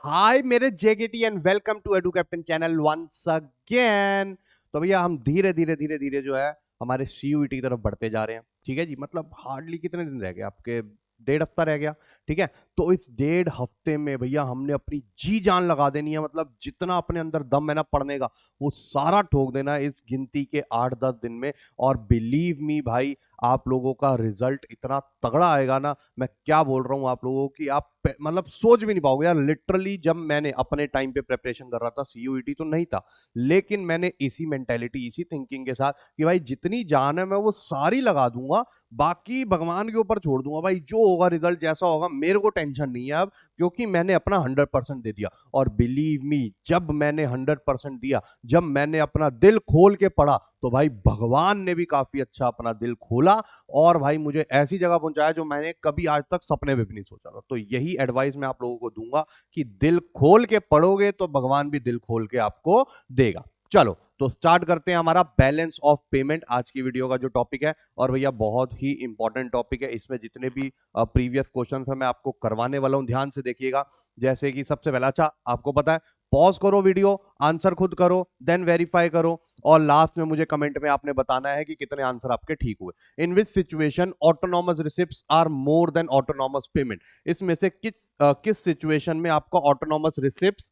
हाय मेरे जेकेटी and welcome to Edu Captain channel once again. तो भैया हम धीरे धीरे जो है हमारे सीयूईटी की तरफ बढ़ते जा रहे हैं। ठीक है जी, मतलब हार्डली कितने दिन रह गए आपके? 1.5 हफ्ता रह गया। ठीक है, तो इस 1.5 हफ्ते में भैया हमने अपनी जी जान लगा देनी है। मतलब जितना अपने अंदर दम है ना पढ़ने का, वो सारा ठोक देना है इस गिनती के 8-10 दिन में। और बिलीव मी भाई, आप लोगों का रिजल्ट इतना तगड़ा आएगा ना, मैं क्या बोल रहा हूं आप लोगों की, आप मतलब सोच भी नहीं पाओगे यार। लिटरली जब मैंने अपने टाइम पे प्रिपरेशन कर रहा था, सीयूईटी तो नहीं था, लेकिन मैंने इसी मेंटेलिटी इसी थिंकिंग के साथ कि भाई जितनी जान है मैं वो सारी लगा दूंगा, बाकी भगवान के ऊपर छोड़ दूंगा। भाई जो होगा रिजल्ट जैसा होगा मेरे को टेंशन नहीं है अब, क्योंकि मैंने अपना 100% दे दिया। और बिलीव मी, जब मैंने 100% दिया, जब मैंने अपना दिल खोल के पढ़ा, तो भाई भगवान ने भी काफी अच्छा अपना दिल खोला और भाई मुझे ऐसी जगह पहुंचाया जो मैंने कभी आज तक सपने में भी नहीं सोचा था। तो यही एडवाइस मैं आप लोगों को दूंगा कि दिल खोल के पढ़ोगे तो भगवान भी दिल खोल के आपको देगा। चलो तो स्टार्ट करते हैं हमारा बैलेंस ऑफ पेमेंट, आज की वीडियो का जो टॉपिक है। और भैया बहुत ही इंपॉर्टेंट टॉपिक है, इसमें जितने भी प्रीवियस क्वेश्चन है मैं आपको करवाने वाला हूं, ध्यान से देखिएगा। जैसे कि सबसे पहला, अच्छा आपको पता है, पॉज करो वीडियो, आंसर खुद करो, देन वेरीफाई करो, और लास्ट में मुझे कमेंट में आपने बताना है कि कितने आंसर आपके ठीक हुए। In which situation autonomous receipts are more than autonomous payment? इसमें से किस सिचुएशन में आपका ऑटोनॉमस रिसिप्ट्स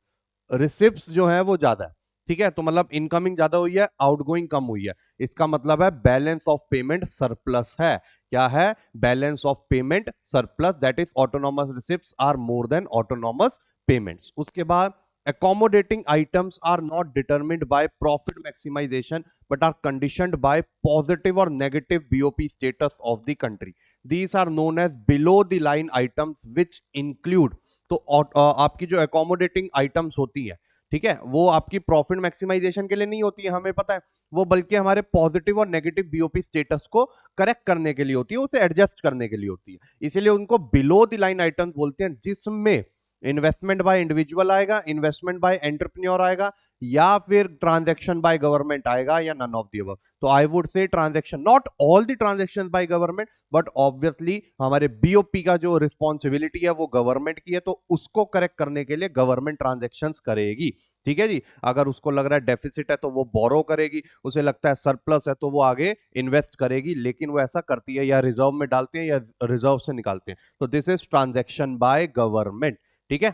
रिसिप्ट्स जो है वो ज्यादा है? ठीक है, तो मतलब इनकमिंग ज्यादा हुई है, आउटगोइंग कम हुई है। इसका मतलब है बैलेंस ऑफ पेमेंट सरप्लस है। क्या है? Balance of payment surplus, that is autonomous receipts are more than autonomous payments. उसके बाद accommodating items are not determined by profit maximization but are conditioned by positive or negative BOP status of the country. These are known as below the line items which include, तो आपकी जो accommodating items होती है, ठीक है, वो आपकी profit maximisation के लिए नहीं होती है, हमें पता है। वो बल्कि हमारे पॉजिटिव और नेगेटिव बीओपी स्टेटस को करेक्ट करने के लिए होती है, उसे एडजस्ट करने के लिए होती है। इसीलिए उनको बिलो द लाइन आइटम्स बोलते हैं, जिसमें इन्वेस्टमेंट बाय इंडिविजुअल आएगा, इन्वेस्टमेंट बाय एंटरप्रेन्योर आएगा, या फिर ट्रांजैक्शन बाय गवर्नमेंट आएगा, या नन ऑफ द अबव। तो I would say transaction, not all the transactions by government, but obviously हमारे बीओपी का जो रिस्पॉन्सिबिलिटी है वो गवर्नमेंट की है, तो उसको करेक्ट करने के लिए गवर्नमेंट ट्रांजैक्शंस करेगी। ठीक है जी, अगर उसको लग रहा है डेफिसिट है तो वो बोरो करेगी, उसे लगता है सरप्लस है तो वो आगे इन्वेस्ट करेगी, लेकिन वो ऐसा करती है या रिजर्व में डालते हैं या रिजर्व से निकालते हैं। तो this is transaction by government. ठीक है,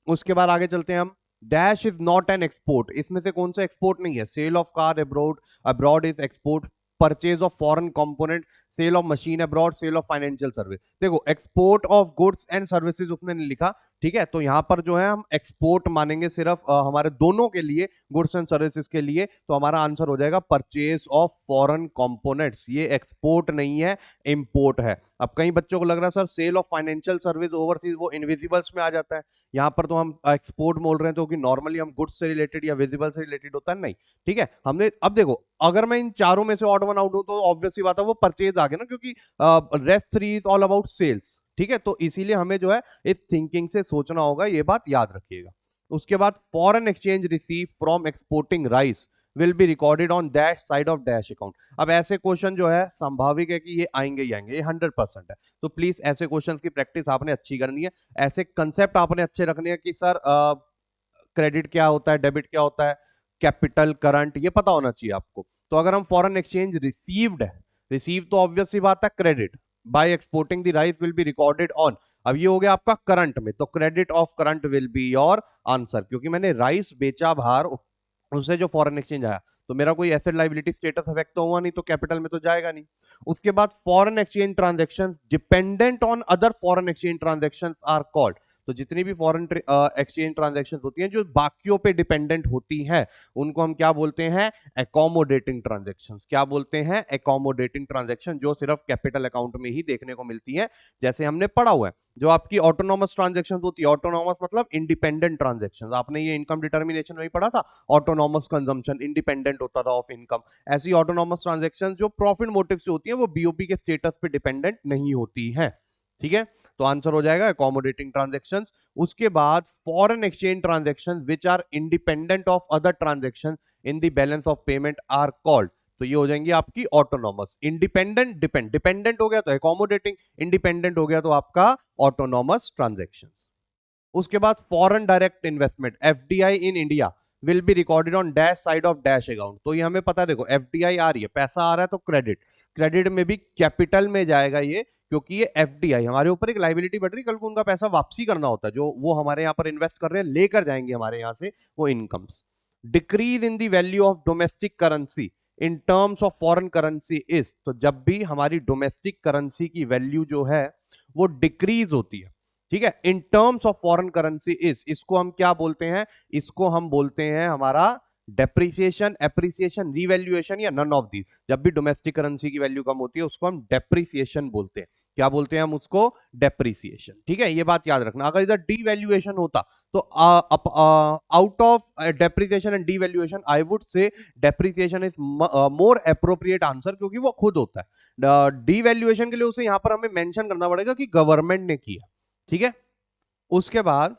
उसके बाद आगे चलते हैं हम। Dash is not an export, इसमें से कौन सा एक्सपोर्ट नहीं है? Sale of car abroad, abroad is export. Purchase of foreign component, sale of machine abroad, sale of financial service. देखो, export of goods and services उसने नहीं लिखा। ठीक है, तो यहां पर जो है हम एक्सपोर्ट मानेंगे सिर्फ हमारे दोनों के लिए, गुड्स एंड सर्विसेज के लिए। तो हमारा आंसर हो जाएगा परचेज ऑफ फॉरेन कंपोनेंट्स। ये एक्सपोर्ट नहीं है, इंपोर्ट है। अब कई बच्चों को लग रहा है sir sale of financial service overseas वो इनविजिबल्स में आ जाता है, यहाँ पर तो हम एक्सपोर्ट बोल रहे हैं, तो कि नॉर्मली हम गुड्स से रिलेटेड या विजिबल से रिलेटेड होता है, नहीं। ठीक है, हमने अब देखो, अगर मैं इन चारों में से ऑड वन आउट हूं तो ऑब्वियसली बात है वो परचेज आ गया ना, क्योंकि rest 3 is all about sales. ठीक है, तो इसीलिए हमें जो है इस थिंकिंग से सोचना होगा, ये बात याद रखिएगा। उसके बाद foreign exchange receive from exporting rice will be recorded on dash side of dash account. अब ऐसे क्वेश्चन जो है संभाविक है कि ये आएंगे ही आएंगे, ये 100% है। तो प्लीज ऐसे क्वेश्चन की प्रैक्टिस आपने अच्छी करनी है, ऐसे कंसेप्ट आपने अच्छे रखने हैं कि सर क्रेडिट क्या होता है, डेबिट क्या होता है, कैपिटल, करंट, ये पता होना चाहिए आपको। तो अगर हम फॉरेन एक्सचेंज रिसीव्ड है, रिसीव तो ऑब्वियस सी बात है credit, by exporting the rice will be recorded on. अब ये हो गया आपका करंट में, तो credit of current will be your answer, क्योंकि मैंने राइस बेचा बाहर, उससे जो फॉरेन एक्सचेंज आया, तो मेरा कोई एसेट लाइबिलिटी स्टेटस अफेक्ट तो हुआ नहीं, तो कैपिटल में तो जाएगा नहीं। उसके बाद foreign exchange transactions dependent on other foreign exchange transactions are called. तो जितनी भी फॉरेन एक्सचेंज ट्रांजैक्शन होती हैं जो बाकियों पे डिपेंडेंट होती हैं, उनको हम क्या बोलते हैं? Accommodating transactions. क्या बोलते हैं? एकोमोडेटिंग ट्रांजैक्शन, जो सिर्फ कैपिटल अकाउंट में ही देखने को मिलती है, जैसे हमने पढ़ा हुआ है। जो आपकी ऑटोनॉमस ट्रांजैक्शन होती है, ऑटोनॉमस मतलब इंडिपेंडेंट ट्रांजैक्शन, आपने ये इनकम डिटर्मिनेशन में ही पढ़ा था, ऑटोनॉमस कंजम्पशन इंडिपेंडेंट होता था ऑफ इनकम। ऐसी ऑटोनॉमस ट्रांजैक्शन जो प्रॉफिट मोटिव से होती है, वो बीओपी के स्टेटस पे डिपेंडेंट नहीं होती है। ठीक है, तो आंसर हो जाएगा अकोमोडेटिंग ट्रांजैक्शंस। उसके बाद foreign exchange transactions which are independent of other transactions in the balance of payment are called. तो ये हो जाएंगी आपकी ऑटोनॉमस। इंडिपेंडेंट, डिपेंडेंट हो गया तो अकोमोडेटिंग, इंडिपेंडेंट हो गया तो आपका ऑटोनॉमस ट्रांजैक्शंस। उसके बाद foreign direct investment FDI in India will be recorded on dash side of dash account. तो ये हमें पता है, देखो एफडीआई आ रही है, पैसा आ रहा है तो क्रेडिट, क्रेडिट में भी कैपिटल में जाएगा ये, क्योंकि ये एफडीआई हमारे ऊपर एक लाइबिलिटी बढ़ रही, कल को उनका पैसा वापसी करना होता है, जो वो हमारे यहाँ पर इन्वेस्ट कर रहे हैं लेकर जाएंगे हमारे यहाँ से वो incomes. Decrease in the value of domestic currency in terms of foreign currency is, तो जब भी हमारी डोमेस्टिक करेंसी की वैल्यू जो है वो डिक्रीज होती है, ठीक है, in terms of foreign currency is, इसको हम क्या बोलते हैं, इसको हम बोलते हैं हमारा डेप्रिसिएशन, एप्रिसिएशन, रिवैल्यूएशन या नन ऑफ दीज। जब भी डोमेस्टिक करेंसी की वैल्यू कम होती है उसको हम डेप्रिसिएशन बोलते हैं। क्या बोलते हैं हम उसको? डेप्रिसिएशन। ठीक है, ये बात याद रखना। अगर इधर डीवैल्यूएशन होता तो out of depreciation and devaluation I would से depreciation is more appropriate answer, क्योंकि वो खुद होता है। डीवैल्यूएशन के लिए उसे यहां पर हमें मेंशन करना पड़ेगा कि गवर्नमेंट ने किया। ठीक है, उसके बाद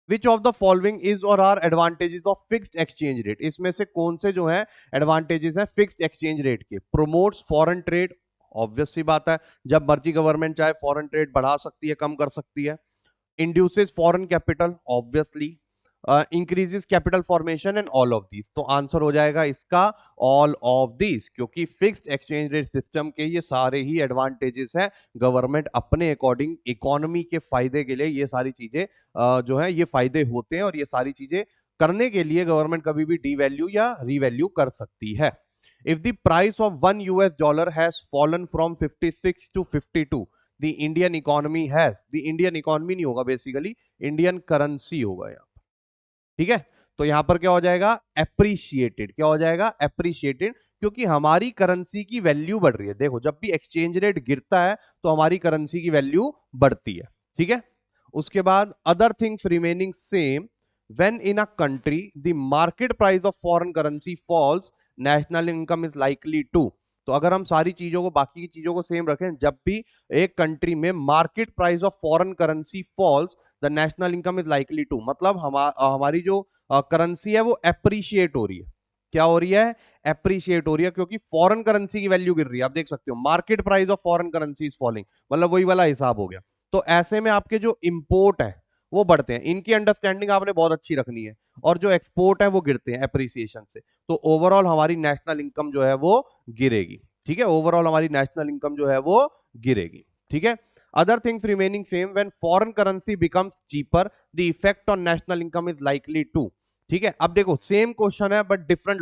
which of the following is और R advantages of fixed exchange rate, इसमें से कौन से जो है एडवांटेजेस हैं फिक्स्ड एक्सचेंज रेट के? प्रोमोट्स फॉरेन ट्रेड, ऑब्वियस सी बात है, जब मर्जी गवर्नमेंट चाहे फॉरेन ट्रेड बढ़ा सकती है, कम कर सकती है। Induces foreign capital, obviously. Increases capital formation and all of these, तो आंसर हो जाएगा इसका ऑल ऑफ दीज, क्योंकि फिक्स्ड एक्सचेंज रेट सिस्टम के ये सारे ही एडवांटेजेस हैं। गवर्नमेंट अपने अकॉर्डिंग इकोनॉमी के फायदे के लिए ये सारी चीजें जो है ये फायदे होते हैं, और ये सारी चीजें करने के लिए गवर्नमेंट कभी भी डीवैल्यू या रीवैल्यू कर सकती है। If the price of $1 has fallen from 56 to 52, the Indian economy has, the Indian economy नहीं होगा, बेसिकली इंडियन करेंसी होगा यहाँ। ठीक है, तो यहां पर क्या हो जाएगा? एप्रिशिएटेड। क्या हो जाएगा? एप्रिशिएटेड, क्योंकि हमारी करेंसी की वैल्यू बढ़ रही है। देखो, जब भी एक्सचेंज रेट गिरता है तो हमारी करेंसी की वैल्यू बढ़ती है। ठीक है, उसके बाद other things remaining same when in a country the market price of foreign currency falls, national income is likely to. तो अगर हम सारी चीजों को, बाकी की चीजों को सेम रखें, जब भी एक कंट्री में market price of foreign currency falls the national income is likely to, मतलब हमारी जो करेंसी है वो एप्रिशिएट हो रही है। क्या हो रही है? एप्रिशिएट हो रही है, क्योंकि फॉरेन करेंसी की वैल्यू गिर रही है। आप देख सकते हो market price of foreign currency is falling, मतलब वही वाला हिसाब हो गया। तो ऐसे में आपके जो इंपोर्ट है वो बढ़ते हैं, इनकी अंडरस्टैंडिंग आपने बहुत अच्छी रखनी है, और जो एक्सपोर्ट है वो गिरते हैं एप्रिसिएशन से। तो ओवरऑल हमारी नेशनल इनकम जो है वो गिरेगी। ठीक है, ओवरऑल हमारी नेशनल इनकम जो है वो गिरेगी। ठीक है, other things remaining same when foreign currency becomes cheaper the effect on national income is likely to। ठीक है, अब देखो सेम क्वेश्चन है बट डिफरेंट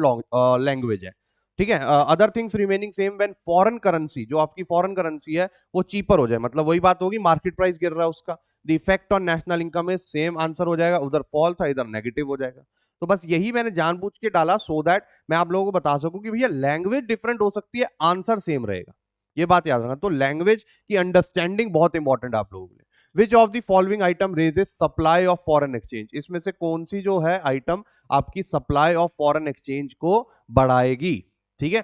लैंग्वेज है। ठीक है, other things remaining same when foreign currency, जो आपकी फॉरेन करेंसी है वो चीपर हो जाए, मतलब वही बात होगी, मार्केट प्राइस गिर रहा है उसका, the effect on national income is same, answer हो जाएगा। उधर फॉल था, इधर नेगेटिव हो जाएगा। तो बस यही मैंने जानबूझ के डाला सो दैट मैं आप लोगों को बता सकूं कि भैया लैंग्वेज डिफरेंट हो सकती है, आंसर सेम रहेगा। ये बात याद रखना। तो लैंग्वेज की अंडरस्टैंडिंग बहुत इंपॉर्टेंट है आप लोगों के लिए। विच of the following item raises supply of foreign exchange, इसमें से कौन सी जो है आइटम आपकी सप्लाई ऑफ फॉरेन एक्सचेंज को बढ़ाएगी? ठीक है,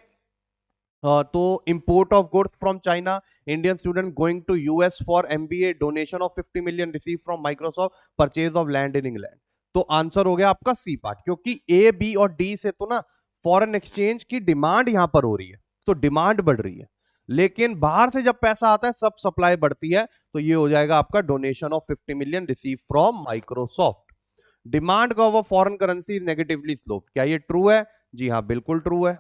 तो import of goods from China, Indian student going to US for MBA, donation of 50 million receive from Microsoft, purchase of land in England. तो आंसर हो गया आपका सी पार्ट, क्योंकि ए बी और डी से तो ना फॉरेन एक्सचेंज की डिमांड यहां पर हो रही है, तो डिमांड बढ़ रही है, लेकिन बाहर से जब पैसा आता है सब सप्लाई बढ़ती है, तो ये हो जाएगा आपका donation of 50 million receive from Microsoft. Demand of foreign currency negatively slope, क्या ये ट्रू है? जी हाँ, बिल्कुल ट्रू है।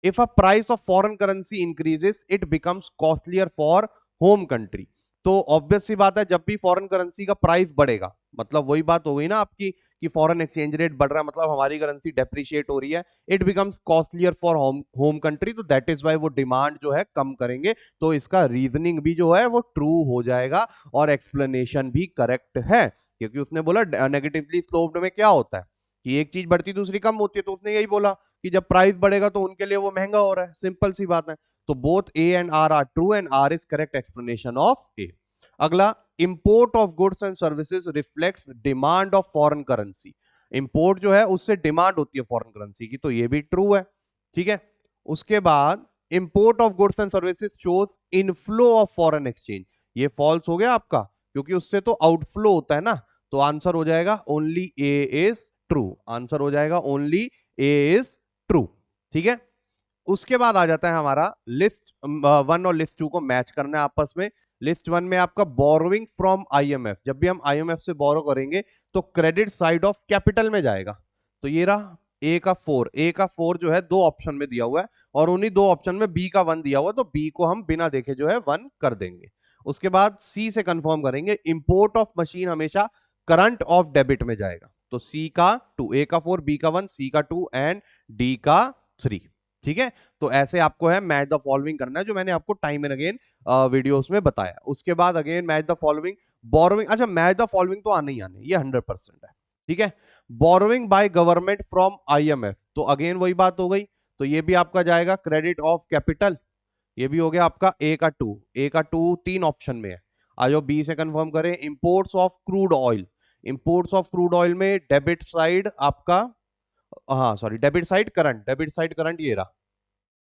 If a price of foreign currency increases it becomes costlier for home country. तो ऑब्वियस सी बात है, जब भी फॉरेन करेंसी का प्राइस बढ़ेगा, मतलब वही बात हो गई ना आपकी कि फॉरेन एक्सचेंज रेट बढ़ रहा है, मतलब हमारी करेंसी डेप्रिशिएट हो रही है, it becomes costlier for home country, तो दैट इज वाई वो डिमांड जो है कम करेंगे। तो इसका रीजनिंग भी जो है वो ट्रू हो जाएगा, और एक्सप्लेनेशन भी करेक्ट है, क्योंकि उसने बोला नेगेटिवली स्लोप्ड में क्या होता है कि एक चीज बढ़ती दूसरी कम होती है, तो उसने यही बोला कि जब प्राइस बढ़ेगा तो उनके लिए वो महंगा हो रहा है, सिंपल सी बात है। तो both A and R are true, and R is correct explanation of A. अगला, import of goods and services reflects demand of foreign currency. Import जो है उससे डिमांड होती है फॉरेन करेंसी की, तो ये भी ट्रू है। ठीक है, उसके बाद import of goods and services shows inflow of foreign exchange, ये फॉल्स हो गया आपका, क्योंकि उससे तो आउटफ्लो होता है ना। तो आंसर हो जाएगा only A is true, answer हो जाएगा ओनली ए इज ट्रू। ठीक है, उसके बाद आ जाता है हमारा लिस्ट 1 और लिस्ट 2 को मैच करना है आपस में। लिस्ट वन में आपका बोरोइंग फ्रॉम आईएमएफ, जब भी हम आईएमएफ से बोरो करेंगे तो क्रेडिट साइड ऑफ कैपिटल में जाएगा। तो ये रहा ए का 4 जो है दो ऑप्शन में दिया हुआ है, और उन्हीं दो ऑप्शन में बी का 1 दिया हुआ है, तो बी को हम बिना देखे जो है 1 कर देंगे। उसके बाद सी से कंफर्म करेंगे, इंपोर्ट ऑफ मशीन हमेशा करंट ऑफ डेबिट में जाएगा। तो सी का 2, ए का 4, बी का 1, सी का 2 एंड डी का 3। ठीक है, तो ऐसे आपको है मैच द फॉलोइंग करना है, जो मैंने आपको टाइम एंड अगेन वीडियोस में बताया। उसके बाद again match the following, borrowing, अच्छा मैच द फॉलोइंग तो आने ही आने, ये 100% है। ठीक है, borrowing by government from IMF, तो अगेन वही बात हो गई, तो ये भी आपका जाएगा क्रेडिट ऑफ कैपिटल। ये भी हो गया आपका ए का 2 3 ऑप्शन में है। आ जाओ बी से कंफर्म करें, imports of crude oil. Imports of crude oil में डेबिट साइड आपका, हाँ सॉरी, डेबिट साइड करंट ये रहा।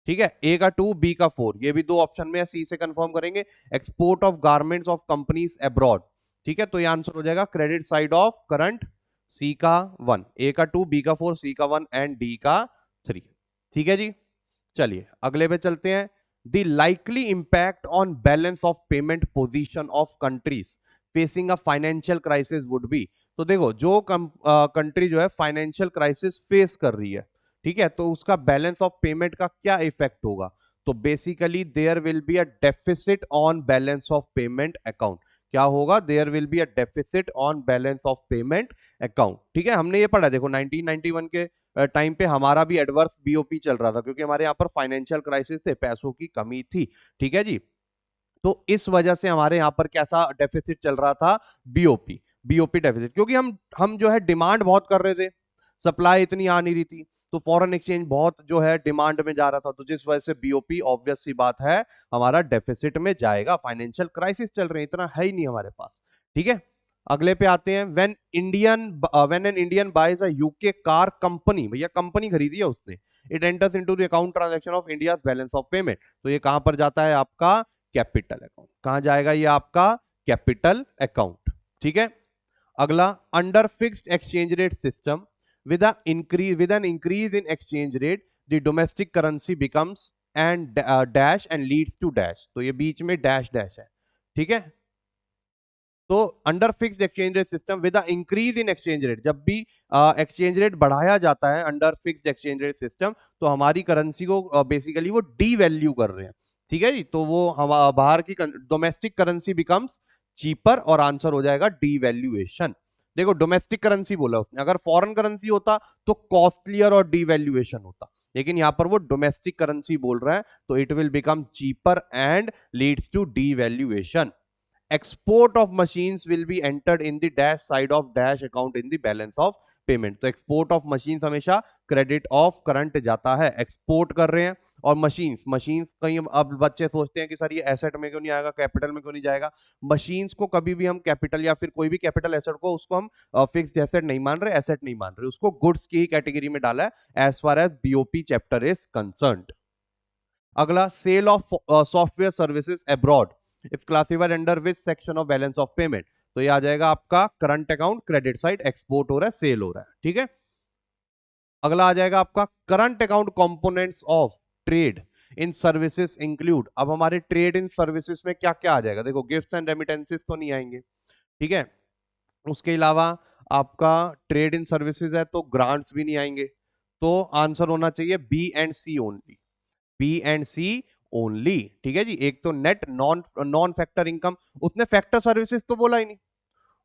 ठीक है, ए का 2 बी का 4, ये भी दो ऑप्शन में है। सी से कंफर्म करेंगे, export of garments of companies abroad. ठीक है, तो ये आंसर हो जाएगा क्रेडिट साइड ऑफ करंट, सी का 1, ए का 2 बी का 4 सी का 1 एंड डी का 3। ठीक है जी, चलिए अगले पे चलते हैं। The likely impact on balance of payment position of countries facing a financial crisis would be. तो देखो जो कंट्री जो है फाइनेंशियल क्राइसिस फेस कर रही है, ठीक है, तो उसका बैलेंस ऑफ पेमेंट का क्या इफेक्ट होगा। तो basically there will be a deficit on balance of payment account. क्या होगा, there will be a deficit on balance of payment account. ठीक है, हमने ये पढ़ा, देखो 1991 के टाइम पे हमारा भी एडवर्स बीओपी चल रहा था, क्योंकि हमारे यहाँ पर फाइनेंशियल क्राइसिस थे, पैसों की कमी थी। ठीक है जी, तो इस वजह से हमारे यहाँ पर कैसा डेफिसिट चल रहा था, बीओपी बीओपी डेफिसिट, क्योंकि हम जो है डिमांड बहुत कर रहे थे, सप्लाई इतनी आ नहीं रही थी, तो फॉरेन एक्सचेंज बहुत जो है डिमांड में जा रहा था, तो जिस वजह से बीओपी ऑब्वियस सी बात है हमारा डेफिसिट में जाएगा। फाइनेंशियल क्राइसिस चल रहे हैं, इतना है ही नहीं हमारे पास। ठीक है, अगले पे आते हैं। When an Indian buys a UK car company, भैया कंपनी खरीदी है उसने, it enters into the account transaction of India's balance of payment. तो ये कहां पर जाता है, आपका कैपिटल अकाउंट। कहां जाएगा ये, आपका कैपिटल अकाउंट। ठीक है, अगला, under fixed exchange rate system with an increase in exchange rate the domestic currency becomes and dash and leads to dash। तो ये बीच में डैश डैश है। ठीक है, तो under fixed exchange rate system with increase in exchange rate, जब भी exchange rate बढ़ाया जाता है under fixed exchange rate system, तो हमारी करेंसी को बेसिकली वो डी वैल्यू कर रहे हैं। ठीक है जी, तो वो हम बाहर की डोमेस्टिक करेंसी बिकम्स चीपर, और आंसर हो जाएगा डी वैल्यूएशन। देखो डोमेस्टिक करेंसी बोला उसने, अगर फॉरेन करेंसी होता तो कॉस्टलियर और डीवैल्यूएशन होता, लेकिन यहां पर वो डोमेस्टिक करेंसी बोल रहा है, तो it will become cheaper and leads to devaluation. Export of machines will be entered in the dash side of dash account in the balance of payment. तो एक्सपोर्ट ऑफ मशीन्स हमेशा credit of current जाता है, export कर रहे हैं। और machines machines कहीं अब बच्चे सोचते हैं कि सर ये एसेट में क्यों नहीं आएगा, कैपिटल में क्यों नहीं जाएगा। मशीन्स को कभी भी हम कैपिटल या फिर कोई भी कैपिटल एसेट को, उसको हम फिक्स्ड एसेट नहीं मान रहे, एसेट नहीं मान रहे, उसको गुड्स की ही कैटेगरी में डाला है as far as BOP chapter is concerned. अगला, sale of software services abroad if classified under which section of balance of payment. तो ये आ जाएगा आपका current account, credit side, export हो रहा है, सेल हो रहा है। ठीक है, अगला आ जाएगा आपका current account components of trade in services include. अब हमारे ट्रेड इन सर्विसेज में क्या क्या आ जाएगा, देखो गिफ्ट्स एंड रेमिटेंसेस तो नहीं आएंगे। ठीक है, उसके अलावा आपका ट्रेड इन सर्विसेज है तो ग्रांट्स भी नहीं आएंगे, तो आंसर होना चाहिए B and C only, B and C only. ठीक है जी, एक तो net non non factor income, उसने फैक्टर सर्विसेज तो बोला ही नहीं,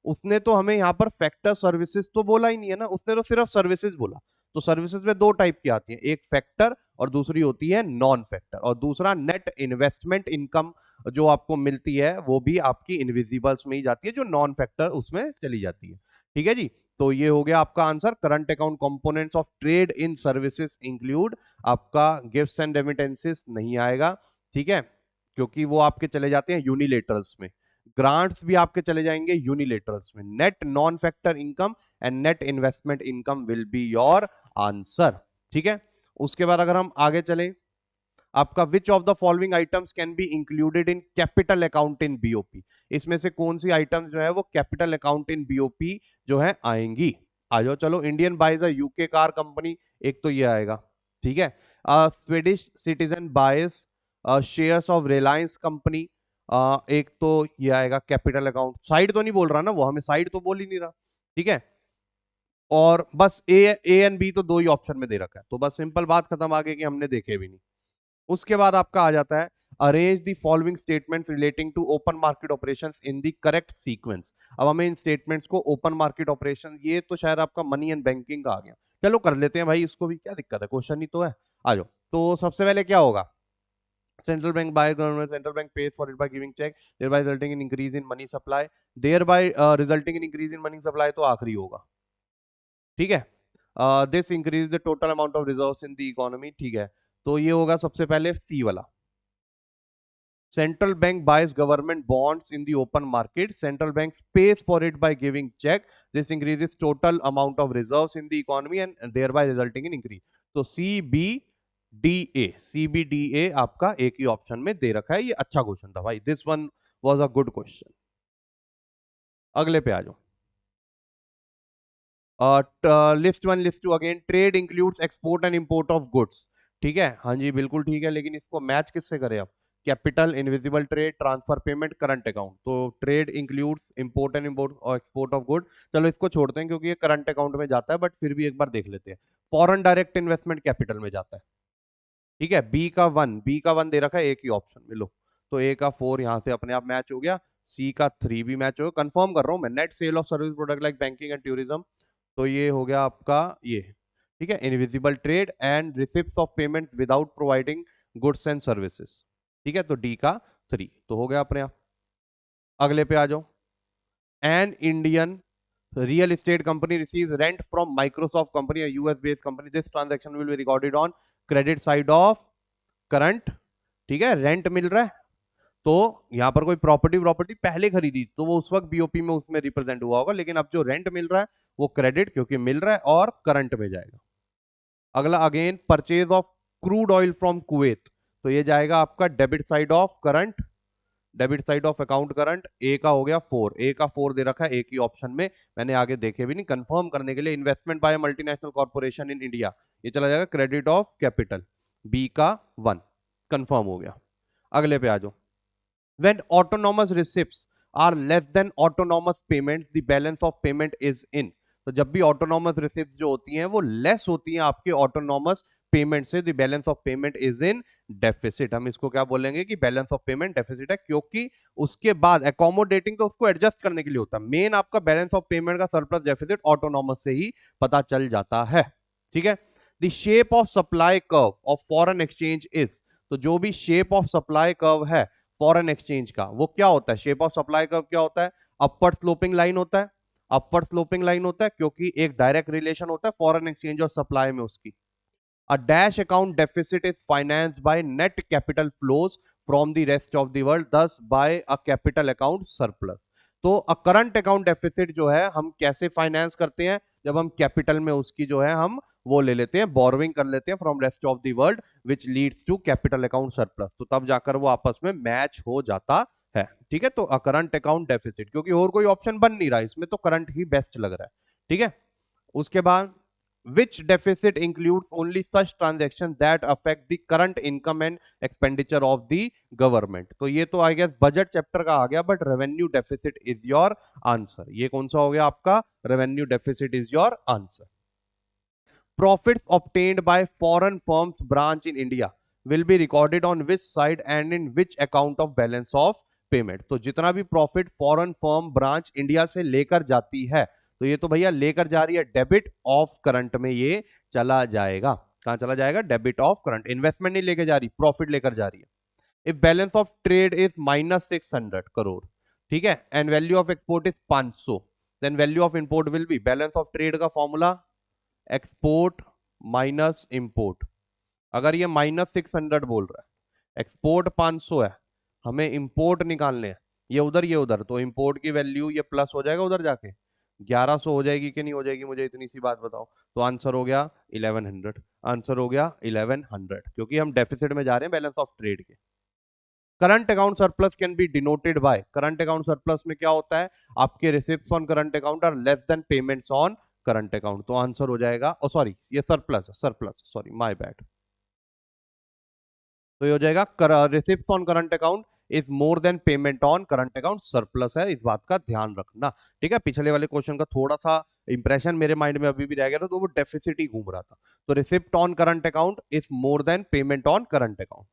उसने तो हमें यहाँ पर फैक्टर सर्विसेज तो बोला ही नहीं है ना, उसने तो सिर्फ सर्विसेज बोला। तो सर्विसेज में दो टाइप की आती है, एक फैक्टर और दूसरी होती है नॉन फैक्टर, और दूसरा नेट इन्वेस्टमेंट इनकम जो आपको मिलती है वो भी आपकी इनविजिबल्स में ही जाती है, जो नॉन फैक्टर उसमें चली जाती है। ठीक है जी, तो ये हो गया आपका answer. Current account components of trade in services include, आपका गिफ्ट्स एंड रेमिटेंसेस नहीं आएगा। ठीक है, क्योंकि वो आपके चले जाते हैं यूनिलेटरल्स में, ग्रांट्स भी आपके चले जाएंगे यूनिलेटरल्स में। Net non factor income and net investment income will be your answer. ठीक है, उसके बाद अगर हम आगे चलें, आपका विच of the following items can be included in capital account in BOP. इसमें से कौन सी आइटम्स जो है वो कैपिटल अकाउंट इन बीओपी जो है आएंगी। आ जाओ, चलो, Indian buys a UK car company, एक तो ये आएगा। ठीक है, Swedish citizen buys shares of Reliance company, एक तो ये आएगा कैपिटल अकाउंट, साइड तो नहीं बोल रहा ना वो, हमें साइड तो बोल ही नहीं रहा, ठीक है। और बस ए एंड बी तो दो ही ऑप्शन में दे रखा है, तो बस सिंपल बात खत्म, आगे की हमने देखे भी नहीं। उसके बाद आपका आ जाता है arrange the following statements relating to open market operations in the correct sequence. अब हमें इन स्टेटमेंट्स को ओपन मार्केट ऑपरेशन, ये तो शायद आपका मनी एंड बैंकिंग का आ गया, चलो कर लेते हैं भाई, इसको भी क्या दिक्कत है, क्वेश्चन ही तो है। आ जाओ। तो सबसे पहले क्या होगा, central bank buy government, central bank pays for it by giving check, thereby resulting in increase in money supply, thereby resulting in increase in money supply, तो आखिरी होगा, ठीक है। This increase the total amount of reserves in the economy, ठीक है। तो ये होगा सबसे पहले सी वाला, central bank buys government bonds in the open market, central bank pays for it by giving check, this increases total amount of reserves in the economy and thereby resulting in increase। तो C B D A, C B D A आपका एक ही option में दे रखा है, ये अच्छा question था भाई, this one was a good question. अगले पे आ जाओ। List one list two again, trade includes export and import of goods, ठीक है, हाँ जी बिल्कुल ठीक है, लेकिन इसको मैच किससे करें आप, capital, invisible trade, transfer payment, current account. तो trade includes import and import और एक्सपोर्ट ऑफ गुड, चलो इसको छोड़ते हैं क्योंकि ये करंट अकाउंट में जाता है, बट फिर भी एक बार देख लेते हैं। फॉरेन डायरेक्ट इन्वेस्टमेंट कैपिटल में जाता है, ठीक है। बी का वन दे रखा है एक ही ऑप्शन में, लो, तो ए का 4 यहां से अपने आप मैच हो गया, सी का 3 भी मैच हो गया, कंफर्म कर रहा हूं मैं। Net cell of service product like banking and tourism, तो ये हो गया आपका ये, ठीक है। Invisible trade and receipts of payment without providing goods and services, ठीक है, तो डी का 3 तो हो गया अपने आप। अगले पे आ जाओ। An Indian real estate company receive rent from Microsoft company, US based company, this transaction will be recorded on credit side of current, ठीक है। रेंट मिल रहा है, तो यहां पर कोई प्रॉपर्टी प्रॉपर्टी पहले खरीदी तो वो उस वक्त बीओपी में उसमें रिप्रेजेंट हुआ होगा, लेकिन अब जो रेंट मिल रहा है वो क्रेडिट क्योंकि मिल रहा है और करंट में जाएगा। अगला again purchase of crude oil from Kuwait, तो ये जाएगा आपका debit side of current, debit side of account current. A का हो गया 4, ए का 4 दे रखा है एक ही ऑप्शन में, मैंने आगे देखे भी नहीं, कंफर्म करने के लिए। Investment by multinational corporation in India, ये चला जाएगा क्रेडिट ऑफ कैपिटल, बी का 1 कंफर्म हो गया। अगले पे आ जाओ। When autonomous receipts are less than autonomous payments, the balance of payment is in। तो जब भी ऑटोनॉमस रिसिप्ट जो होती हैं वो लेस होती हैं आपके ऑटोनॉमस पेमेंट से, the balance of payment is in deficit. हम इसको क्या बोलेंगे कि बैलेंस ऑफ पेमेंट डेफिसिट है, क्योंकि उसके बाद एकोमोडेटिंग तो उसको एडजस्ट करने के लिए होता है, मेन आपका बैलेंस ऑफ पेमेंट का सरप्लस डेफिसिट ऑटोनॉमस से ही पता चल जाता है, ठीक है। The shape of supply curve of foreign exchange is, तो जो भी शेप ऑफ सप्लाई कर्व है फॉरेन एक्सचेंज का वो क्या होता है, शेप ऑफ सप्लाई कर्व क्या होता है, अपवर्ड स्लोपिंग लाइन होता है, अपवर्ड स्लोपिंग लाइन होता है, क्योंकि एक डायरेक्ट रिलेशन होता है फॉरेन एक्सचेंज और सप्लाई में उसकी। A dash account deficit is financed by net capital flows from the rest of the world, thus by a capital account surplus. तो अ करंट अकाउंट डेफिसिट जो है हम कैसे फाइनेंस करते हैं, जब हम कैपिटल में उसकी जो है हम वो ले लेते हैं, बोरोइंग कर लेते हैं from rest of the world which leads to capital account surplus, तो तब जाकर वो आपस में मैच हो जाता है, ठीक है। तो अ करंट अकाउंट डेफिसिट, क्योंकि और कोई ऑप्शन बन नहीं रहा इसमें, तो करंट ही बेस्ट लग रहा है, ठीक है। उसके बाद which deficit includes only such transactions that affect the current income and expenditure of the government। तो ये तो आई गेस बजट चैप्टर का आ गया, but revenue deficit is your answer. ये कौन सा हो गया आपका, revenue deficit is your answer. Profits obtained by foreign firms branch in India will be recorded on which side and in which account of balance of payment। तो जितना भी profit foreign firm branch India से लेकर जाती है, तो ये तो भैया लेकर जा रही है डेबिट ऑफ करंट में, ये चला जाएगा, कहां चला जाएगा, डेबिट ऑफ करंट। इन्वेस्टमेंट नहीं लेकर जा रही, प्रॉफिट लेकर जा रही है। If balance of trade is -600 crore, ठीक है, and value of export is 500, then value of import will be, balance of trade का फॉर्मूला एक्सपोर्ट माइनस इंपोर्ट। अगर ये -600 बोल रहा है, एक्सपोर्ट 500 है, हमें इंपोर्ट निकालने हैं, ये उधर, तो इंपोर्ट की वैल्यू ये प्लस हो जाएगा उधर जाके, 1100 हो जाएगी कि नहीं हो जाएगी, मुझे इतनी सी बात बताओ। तो आंसर हो गया 1100, आंसर हो गया 1100, क्योंकि हम डेफिसिट में जा रहे हैं बैलेंस ऑफ ट्रेड के। Current account surplus can be denoted by, current account surplus में क्या होता है, आपके receipts on current account are less than payments on current account, तो आंसर हो जाएगा, ओ सॉरी ये surplus surplus, sorry my bad, तो ये हो जाएगा receipts on current account is more than payment on current account surplus है, इस बात का ध्यान रखना। ठीक है, पिछले वाले क्वेश्चन का थोड़ा सा इंप्रेशन मेरे माइंड में अभी भी रह गया था, तो वो डेफिसिट ही घूम रहा था। तो receipt on current account is more than payment on current account.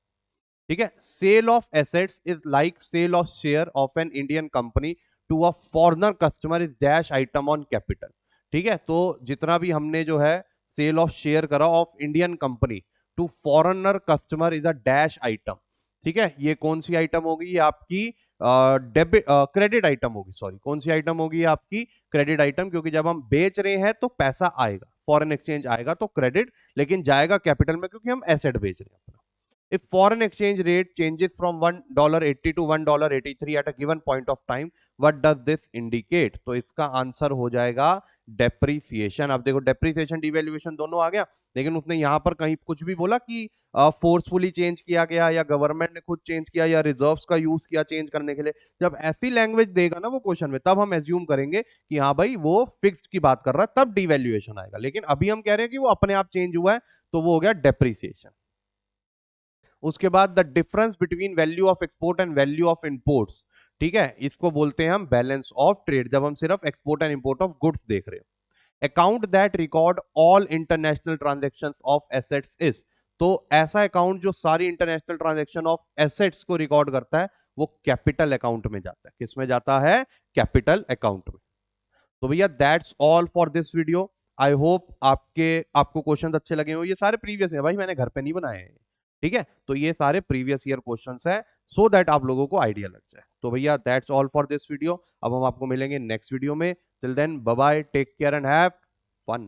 ठीक है, sale of assets is like sale of share of an Indian company to a foreigner customer is dash item on capital. ठीक है, तो जितना भी हमने जो है सेल ऑफ शेयर करा of Indian company to foreigner customer is a dash item. ठीक है, ये कौन सी आइटम होगी? ये आपकी डेबिट क्रेडिट आइटम होगी। सॉरी, कौन सी आइटम होगी? ये आपकी क्रेडिट आइटम, क्योंकि जब हम बेच रहे हैं तो पैसा आएगा, फॉरेन एक्सचेंज आएगा तो क्रेडिट, लेकिन जाएगा कैपिटल में क्योंकि हम एसेट बेच रहे हैं अपना। If foreign exchange rate changes from $1.80 to $1.83 at a given point of time, what does this indicate? तो इसका आंसर हो जाएगा डेप्रीसिएशन। अब देखो, डेप्रीसिएशन डिवैल्यूएशन दोनों आ गया, लेकिन उसने यहां पर कहीं कुछ भी बोला कि फोर्सफुली चेंज किया गया, या गवर्नमेंट ने खुद चेंज किया, या रिजर्व्स का यूज किया चेंज करने के लिए। जब ऐसी लैंग्वेज देगा ना वो क्वेश्चन में, तब हम एज्यूम करेंगे कि हाँ भाई वो फिक्स्ड की बात कर रहा है, तब डिवैल्यूएशन आएगा। लेकिन अभी हम कह रहे हैं कि वो अपने आप चेंज हुआ है, तो वो हो गया डेप्रीसिएशन। उसके बाद the difference between value of export and value of imports. ठीक है, इसको बोलते हैं हम बैलेंस ऑफ ट्रेड, जब हम सिर्फ export and import of goods देख रहे हो। Account that record all international transaction of assets is. तो ऐसा अकाउंट जो सारी इंटरनेशनल ट्रांजेक्शन ऑफ एसेट्स को रिकॉर्ड करता है, वो कैपिटल अकाउंट में जाता है। किस में जाता है? कैपिटल अकाउंट में। तो भैया that's all for this video. I hope आपको क्वेश्चंस अच्छे लगे हो। ये सारे प्रीवियस हैं भाई, मैंने घर पे नहीं बनाए हैं। ठीक है, तो ये सारे प्रीवियस ईयर क्वेश्चंस हैं, सो दैट आप लोगों को आइडिया लग जाए। तो भैया that's all for this video. अब हम आपको मिलेंगे नेक्स्ट वीडियो में। Till then bye bye, take care and have fun.